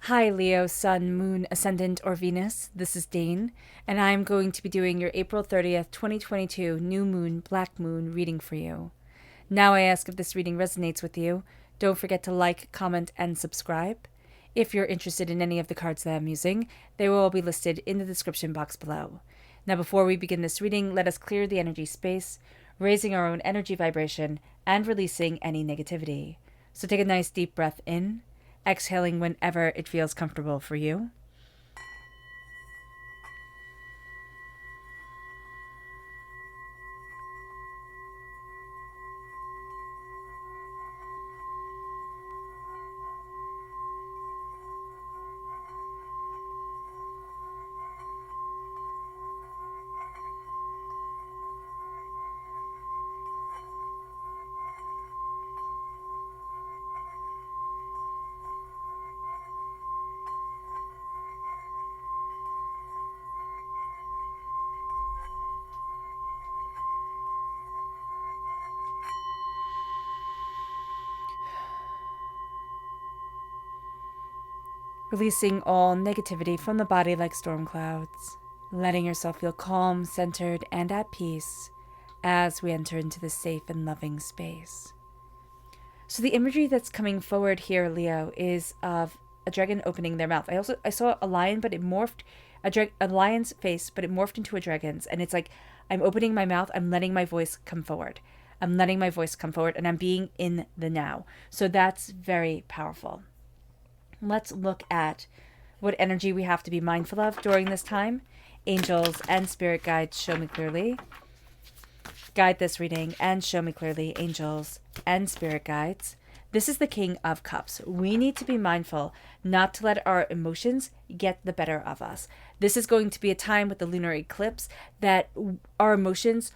Hi, Leo, Sun, Moon, Ascendant, or Venus. This is Dane, and I'm going to be doing your April 30th, 2022 New Moon, Black Moon reading for you. Now I ask if this reading resonates with you. Don't forget to like, comment, and subscribe. If you're interested in any of the cards that I'm using, they will all be listed in the description box below. Now, before we begin this reading, let us clear the energy space, raising our own energy vibration and releasing any negativity. So take a nice deep breath in, exhaling whenever it feels comfortable for you. Releasing all negativity from the body like storm clouds, letting yourself feel calm, centered, and at peace as we enter into this safe and loving space. So the imagery that's coming forward here, Leo, is of a dragon opening their mouth. I saw a lion, but it morphed a lion's face, but it morphed into a dragon's, and it's like I'm opening my mouth, I'm letting my voice come forward. I'm letting my voice come forward, and I'm being in the now. So that's very powerful. Let's look at what energy we have to be mindful of during this time. Angels and spirit guides, show me clearly. Guide this reading and show me clearly, angels and spirit guides. This is the King of Cups. We need to be mindful not to let our emotions get the better of us. This is going to be a time with the lunar eclipse that our emotions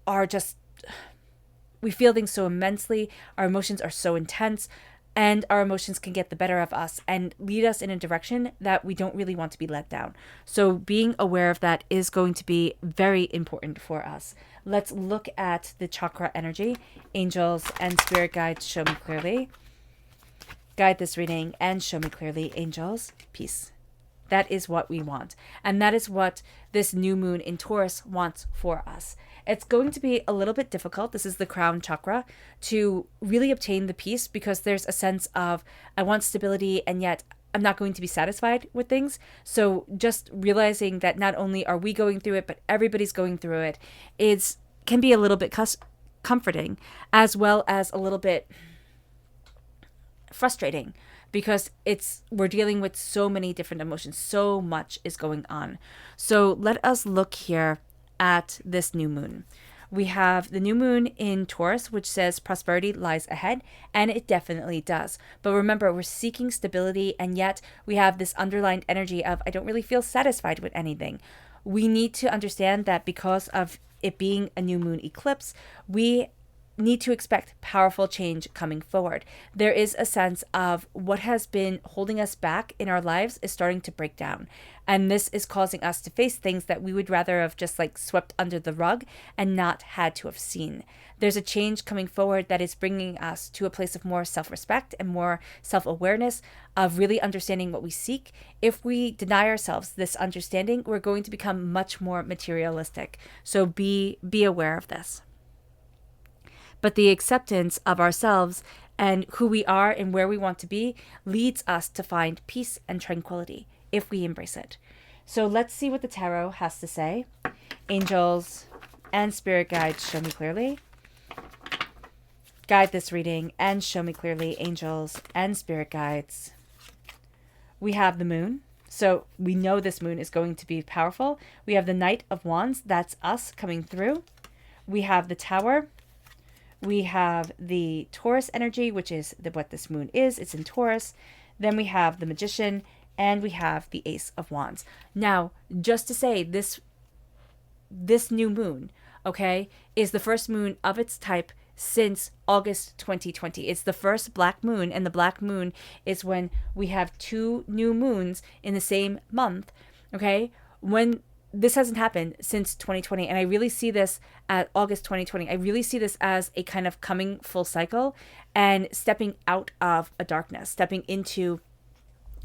are just, we feel things so immensely. Our emotions are so intense. And our emotions can get the better of us and lead us in a direction that we don't really want to be led down. So being aware of that is going to be very important for us. Let's look at the chakra energy. Angels and spirit guides, show me clearly. Guide this reading and show me clearly, angels. Peace. That is what we want. And that is what this new moon in Taurus wants for us. It's going to be a little bit difficult. This is the crown chakra, to really obtain the peace, because there's a sense of I want stability and yet I'm not going to be satisfied with things. So just realizing that not only are we going through it, but everybody's going through it can be a little bit comforting, as well as a little bit frustrating, because we're dealing with so many different emotions. So much is going on. So let us look here at this new moon. We have the new moon in Taurus, which says prosperity lies ahead, and it definitely does. But remember, we're seeking stability, and yet we have this underlined energy of I don't really feel satisfied with anything. We need to understand that because of it being a new moon eclipse, we need to expect powerful change coming forward. There is a sense of what has been holding us back in our lives is starting to break down. And this is causing us to face things that we would rather have just like swept under the rug and not had to have seen. There's a change coming forward that is bringing us to a place of more self-respect and more self-awareness, of really understanding what we seek. If we deny ourselves this understanding, we're going to become much more materialistic. So be aware of this. But the acceptance of ourselves and who we are and where we want to be leads us to find peace and tranquility if we embrace it. So let's see what the tarot has to say. Angels and spirit guides, show me clearly. Guide this reading and show me clearly, angels and spirit guides. We have the moon. So we know this moon is going to be powerful. We have the Knight of Wands. That's us coming through. We have the Tower. We have the Taurus energy, which is what this moon is. It's in Taurus. Then we have the Magician, and we have the Ace of Wands. Now, just to say, this new moon, okay, is the first moon of its type since August 2020. It's the first black moon, and the black moon is when we have two new moons in the same month, okay? When this hasn't happened since 2020, and I really see this at August 2020. I really see this as a kind of coming full cycle and stepping out of a darkness, stepping into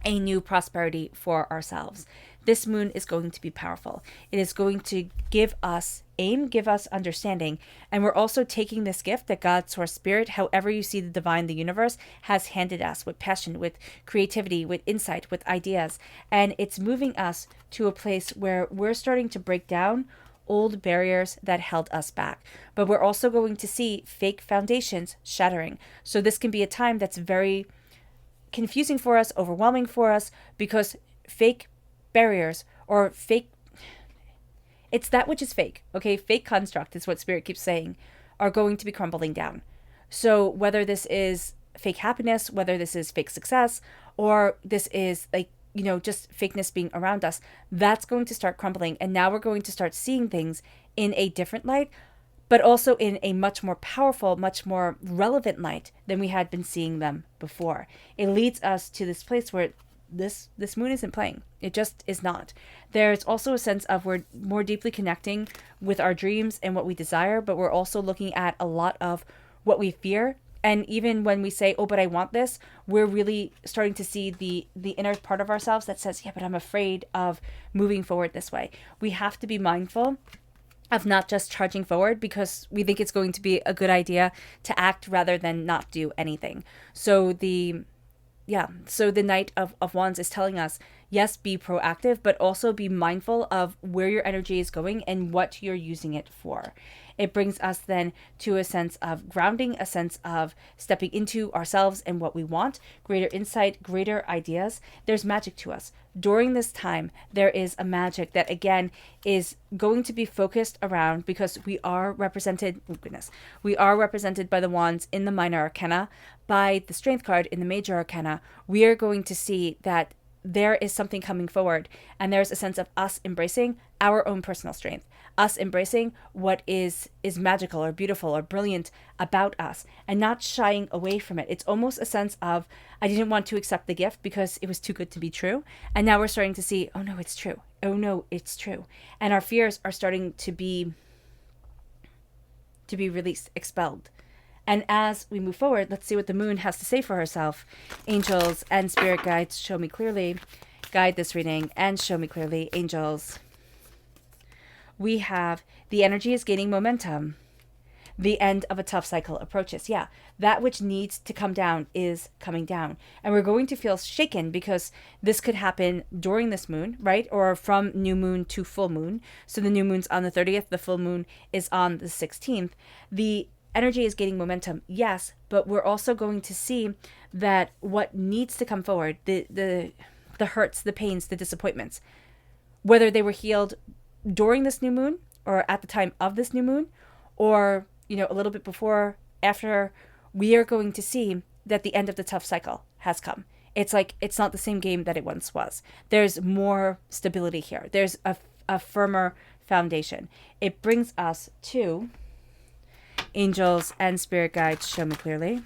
a new prosperity for ourselves. This moon is going to be powerful. It is going to give us aim, give us understanding. And we're also taking this gift that God, Source, Spirit, however you see the divine, the universe, has handed us with passion, with creativity, with insight, with ideas. And it's moving us to a place where we're starting to break down old barriers that held us back. But we're also going to see fake foundations shattering. So this can be a time that's very confusing for us, overwhelming for us, because fake barriers or fake, it's that which is fake, okay? Fake construct is what Spirit keeps saying, are going to be crumbling down. So whether this is fake happiness, whether this is fake success, or this is like, just fakeness being around us, that's going to start crumbling. And now we're going to start seeing things in a different light, but also in a much more powerful, much more relevant light than we had been seeing them before. It leads us to this place where this moon isn't playing. It just is not. There's also a sense of we're more deeply connecting with our dreams and what we desire, but we're also looking at a lot of what we fear. And even when we say, oh, but I want this, we're really starting to see the inner part of ourselves that says, yeah, but I'm afraid of moving forward this way. We have to be mindful of not just charging forward because we think it's going to be a good idea to act rather than not do anything. So the Knight of Wands is telling us, yes, be proactive, but also be mindful of where your energy is going and what you're using it for. It brings us then to a sense of grounding, a sense of stepping into ourselves and what we want, greater insight, greater ideas. There's magic to us. During this time, there is a magic that, again, is going to be focused around, because we are represented, we are represented by the wands in the minor arcana, by the strength card in the major arcana. We are going to see that there is something coming forward, and there's a sense of us embracing our own personal strength, us embracing what is magical or beautiful or brilliant about us, and not shying away from it. It's almost a sense of, I didn't want to accept the gift because it was too good to be true, and now we're starting to see, oh no, it's true. Oh no, it's true. And our fears are starting to be released, expelled. And as we move forward, let's see what the moon has to say for herself. Angels and spirit guides, show me clearly. Guide this reading and show me clearly. Angels. We have the energy is gaining momentum. The end of a tough cycle approaches. Yeah, that which needs to come down is coming down. And we're going to feel shaken because this could happen during this moon, right? Or from new moon to full moon. So the new moon's on the 30th. The full moon is on the 16th. The energy is gaining momentum, yes, but we're also going to see that what needs to come forward, the hurts, the pains, the disappointments, whether they were healed during this new moon or at the time of this new moon, or a little bit before, after, we are going to see that the end of the tough cycle has come. It's like it's not the same game that it once was. There's more stability here. There's a firmer foundation. It brings us to angels and spirit guides, show me clearly.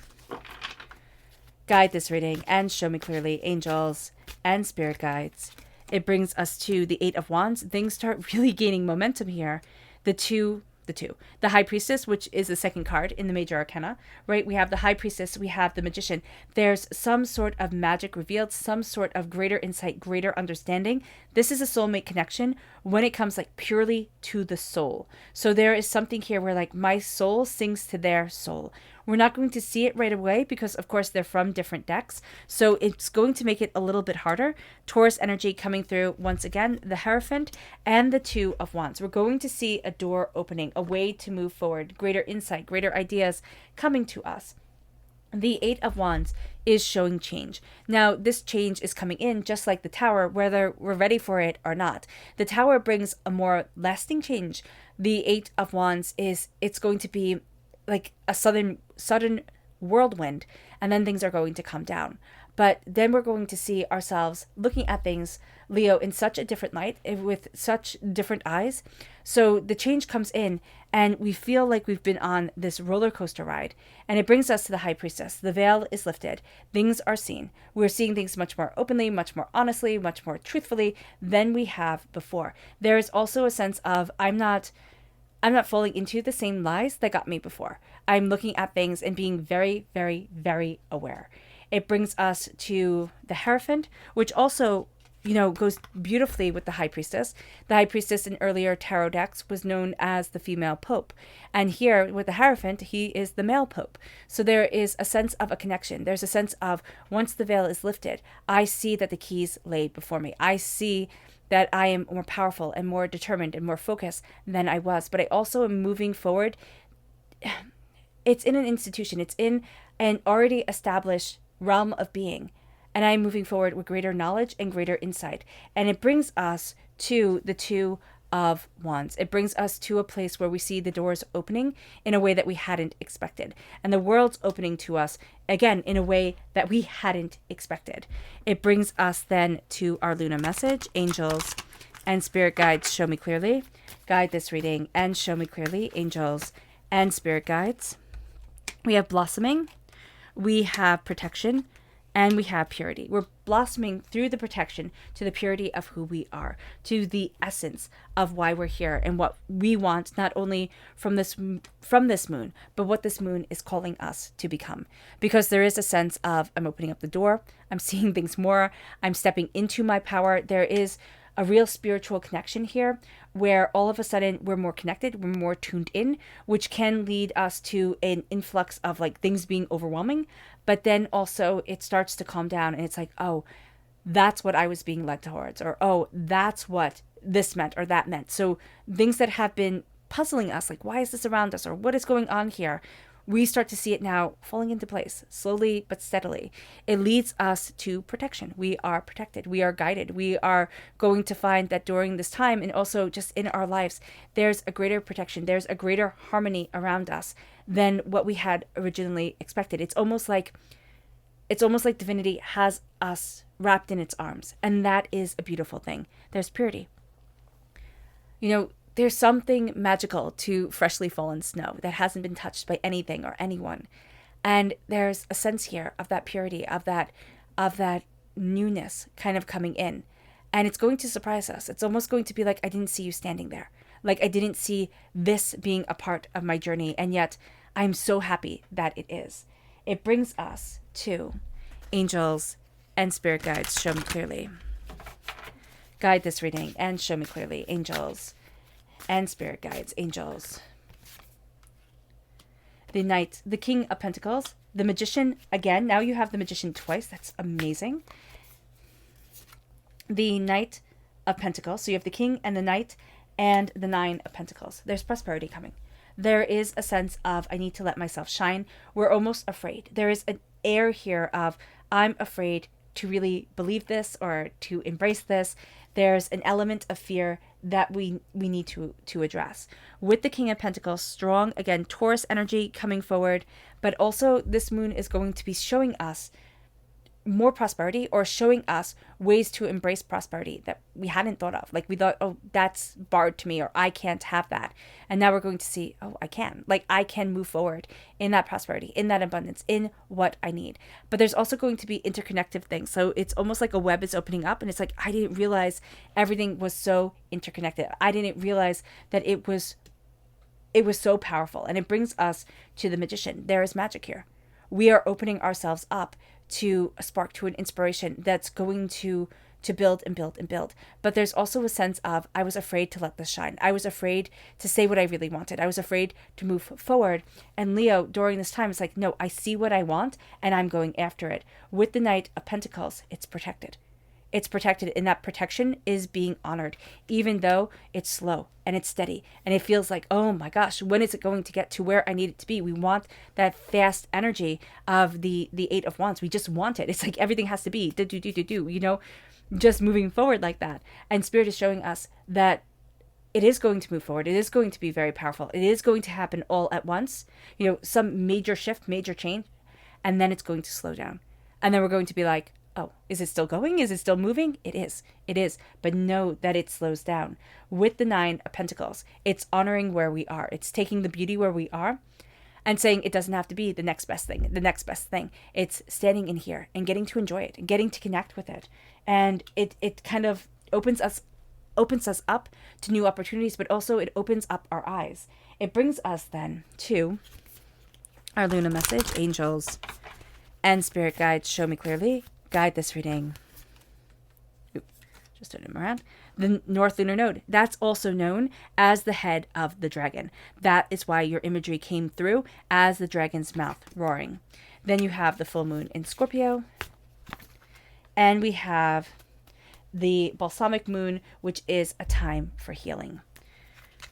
Guide this reading and show me clearly. Angels and spirit guides. It brings us to the 8 of Wands. Things start really gaining momentum here. The High Priestess, which is the second card in the major arcana, right? We have the High Priestess, we have the Magician. There's some sort of magic revealed, some sort of greater insight, greater understanding. This is a soulmate connection when it comes like purely to the soul. So there is something here where like my soul sings to their soul. We're not going to see it right away because, of course, they're from different decks. So it's going to make it a little bit harder. Taurus energy coming through once again, the Hierophant and the 2 of Wands. We're going to see a door opening, a way to move forward, greater insight, greater ideas coming to us. The 8 of Wands is showing change. Now, this change is coming in just like the Tower, whether we're ready for it or not. The Tower brings a more lasting change. The 8 of Wands it's going to be like a sudden whirlwind, and then things are going to come down. But then we're going to see ourselves looking at things, Leo, in such a different light, with such different eyes. So the change comes in, and we feel like we've been on this roller coaster ride. And it brings us to the High Priestess. The veil is lifted. Things are seen. We're seeing things much more openly, much more honestly, much more truthfully than we have before. There is also a sense of, I'm not falling into the same lies that got me before. I'm looking at things and being very, very, very aware. It brings us to the Hierophant, which also, goes beautifully with the High Priestess. The High Priestess in earlier tarot decks was known as the female Pope. And here with the Hierophant, he is the male Pope. So there is a sense of a connection. There's a sense of once the veil is lifted, I see that the keys lay before me. I see that I am more powerful and more determined and more focused than I was. But I also am moving forward. It's in an institution. It's in an already established realm of being. And I'm moving forward with greater knowledge and greater insight. And it brings us to the Two of Wands. It brings us to a place where we see the doors opening in a way that we hadn't expected. And the world's opening to us, again, in a way that we hadn't expected. It brings us then to our Lunar message. Angels and spirit guides, show me clearly. Guide this reading and show me clearly. Angels and spirit guides. We have blossoming. We have protection. And we have purity. We're blossoming through the protection to the purity of who we are, to the essence of why we're here and what we want, not only from this moon, but what this moon is calling us to become. Because there is a sense of, I'm opening up the door, I'm seeing things more, I'm stepping into my power. There is a real spiritual connection here where all of a sudden we're more connected, we're more tuned in, which can lead us to an influx of like things being overwhelming. But then also it starts to calm down and it's like, oh, that's what I was being led towards, or oh, that's what this meant or that meant. So things that have been puzzling us, like why is this around us or what is going on here? We start to see it now falling into place, slowly but steadily. It leads us to protection. We are protected. We are guided. We are going to find that during this time and also just in our lives, there's a greater protection. There's a greater harmony around us than what we had originally expected. It's almost like divinity has us wrapped in its arms. And that is a beautiful thing. There's purity. There's something magical to freshly fallen snow that hasn't been touched by anything or anyone. And there's a sense here of that purity, of that newness kind of coming in. And it's going to surprise us. It's almost going to be like, I didn't see you standing there. Like I didn't see this being a part of my journey. And yet I'm so happy that it is. It brings us to angels and spirit guides. Show me clearly. Guide this reading and show me clearly. Angels and spirit guides, angels. The Knight, the King of Pentacles, the Magician, again, now you have the Magician twice, that's amazing. The Knight of Pentacles, so you have the King and the Knight and the Nine of Pentacles. There's prosperity coming. There is a sense of, I need to let myself shine. We're almost afraid. There is an air here of, I'm afraid to really believe this or to embrace this. There's an element of fear that we need to address. With the King of Pentacles, strong, again, Taurus energy coming forward, but also this moon is going to be showing us more prosperity or showing us ways to embrace prosperity that we hadn't thought of. Like we thought, oh, that's barred to me or I can't have that. And now we're going to see, oh, I can. Like I can move forward in that prosperity, in that abundance, in what I need. But there's also going to be interconnected things. So it's almost like a web is opening up and it's like, I didn't realize everything was so interconnected. I didn't realize that it was so powerful. And it brings us to the Magician. There is magic here. We are opening ourselves up to a spark, to an inspiration that's going to build and build and build. But there's also a sense of, I was afraid to let this shine. I was afraid to say what I really wanted. I was afraid to move forward. And Leo, during this time, is like, no, I see what I want and I'm going after it. With the Knight of Pentacles, it's protected. It's protected, and that protection is being honored, even though it's slow and it's steady. And it feels like, oh my gosh, when is it going to get to where I need it to be? We want that fast energy of the Eight of Wands. We just want it. It's like everything has to be just moving forward like that. And Spirit is showing us that it is going to move forward. It is going to be very powerful. It is going to happen all at once. Some major shift, major change, and then it's going to slow down. And then we're going to be like, oh, is it still going? Is it still moving? It is. It is. But know that it slows down. With the Nine of Pentacles, it's honoring where we are. It's taking the beauty where we are and saying it doesn't have to be the next best thing, the next best thing. It's standing in here and getting to enjoy it and getting to connect with it. And it kind of opens us up to new opportunities, but also it opens up our eyes. It brings us then to our Lunar message, angels and spirit guides, show me clearly. Guide this reading. Just turn him around. The North Lunar Node. That's also known as the head of the dragon. That is why your imagery came through as the dragon's mouth roaring. Then you have the full moon in Scorpio. And we have the balsamic moon, which is a time for healing.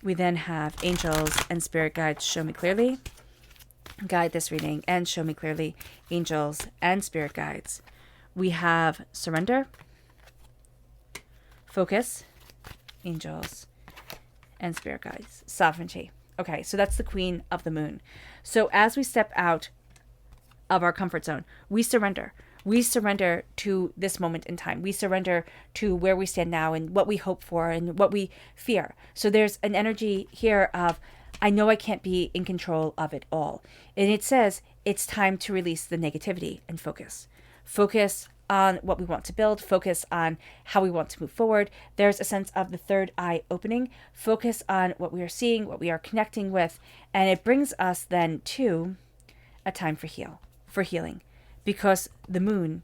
We then have angels and spirit guides, show me clearly. Guide this reading and show me clearly, angels and spirit guides. We have surrender, focus, angels, and spirit guides, sovereignty. Okay, so that's the queen of the moon. So as we step out of our comfort zone, we surrender. We surrender to this moment in time. We surrender to where we stand now and what we hope for and what we fear. So there's an energy here of, I know I can't be in control of it all. And it says it's time to release the negativity and focus. Focus on what we want to build. Focus on how we want to move forward. There's a sense of the third eye opening. Focus on what we are seeing, what we are connecting with. And it brings us then to a time for healing. Because the moon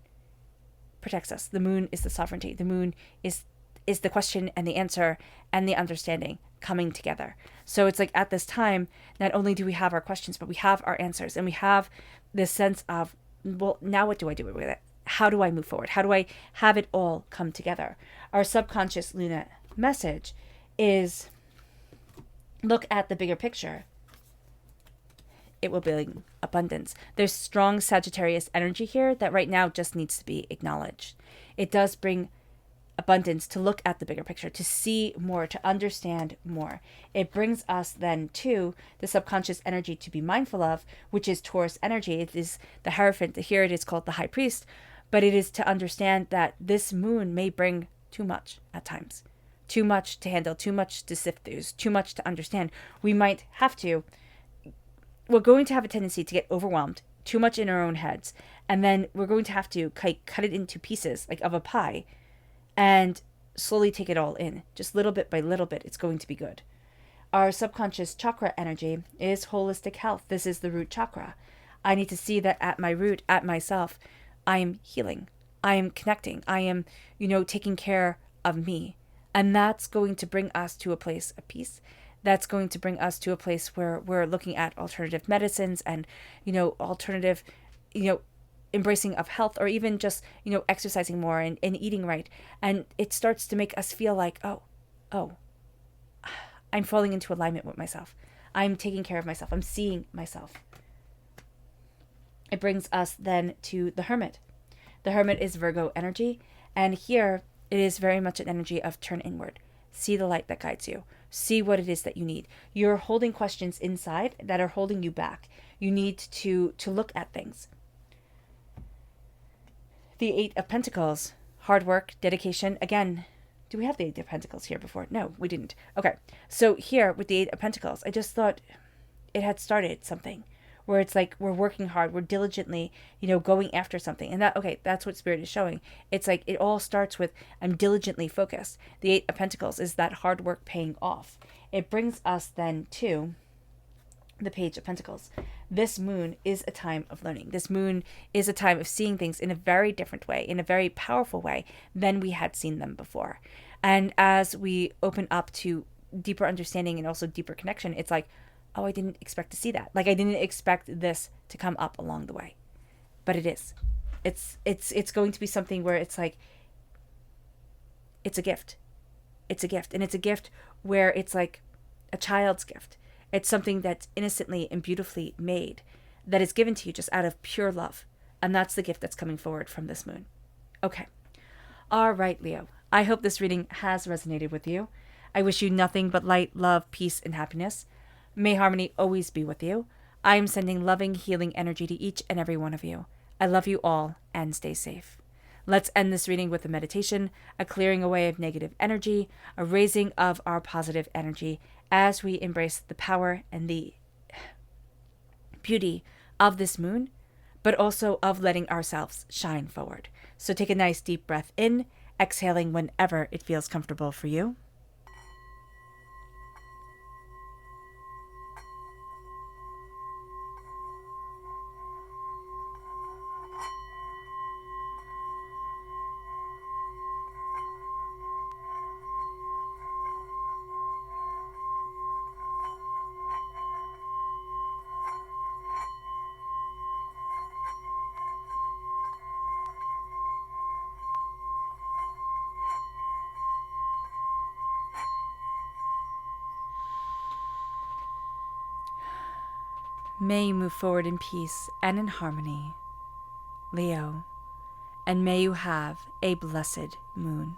protects us. The moon is the sovereignty. The moon is the question and the answer and the understanding coming together. So it's like at this time, not only do we have our questions, but we have our answers. And we have this sense of, well, now what do I do with it? How do I move forward? How do I have it all come together? Our subconscious Luna message is, look at the bigger picture. It will bring abundance. There's strong Sagittarius energy here that right now just needs to be acknowledged. It does bring abundance to look at the bigger picture, to see more, to understand more. It brings us then to the subconscious energy to be mindful of, which is Taurus energy. It is the Hierophant. Here it is called the High Priest, but it is to understand that this moon may bring too much at times. Too much to handle, too much to sift through, too much to understand. We're going to have a tendency to get overwhelmed, too much in our own heads, and then we're going to have to cut it into pieces, like of a pie, and slowly take it all in. Just little bit by little bit, it's going to be good. Our subconscious chakra energy is holistic health. This is the root chakra. I need to see that at my root, at myself, I am healing. I am connecting. I am, taking care of me. And that's going to bring us to a place of peace. That's going to bring us to a place where we're looking at alternative medicines and, alternative, embracing of health, or even just, exercising more and eating right. And it starts to make us feel like, oh, I'm falling into alignment with myself. I'm taking care of myself. I'm seeing myself. It brings us then to the Hermit. The Hermit is Virgo energy. And here it is very much an energy of turn inward. See the light that guides you. See what it is that you need. You're holding questions inside that are holding you back. You need to look at things. The Eight of Pentacles, hard work, dedication. Again, do we have the Eight of Pentacles here before? No, we didn't. Okay, so here with the Eight of Pentacles, I just thought it had started something where it's like we're working hard, we're diligently, going after something. And that's what Spirit is showing. It's like it all starts with, I'm diligently focused. The Eight of Pentacles is that hard work paying off. It brings us then to the Page of Pentacles. This moon is a time of learning. This moon is a time of seeing things in a very different way, in a very powerful way than we had seen them before. And as we open up to deeper understanding and also deeper connection, it's like, oh, I didn't expect to see that. Like I didn't expect this to come up along the way. But it is. It's going to be something where it's like, it's a gift. It's a gift. And it's a gift where it's like a child's gift. It's something that's innocently and beautifully made, that is given to you just out of pure love. And that's the gift that's coming forward from this moon. Okay. All right, Leo. I hope this reading has resonated with you. I wish you nothing but light, love, peace, and happiness. May harmony always be with you. I am sending loving, healing energy to each and every one of you. I love you all, and stay safe. Let's end this reading with a meditation, a clearing away of negative energy, a raising of our positive energy as we embrace the power and the beauty of this moon, but also of letting ourselves shine forward. So take a nice deep breath in, exhaling whenever it feels comfortable for you. May you move forward in peace and in harmony, Leo, and may you have a blessed moon.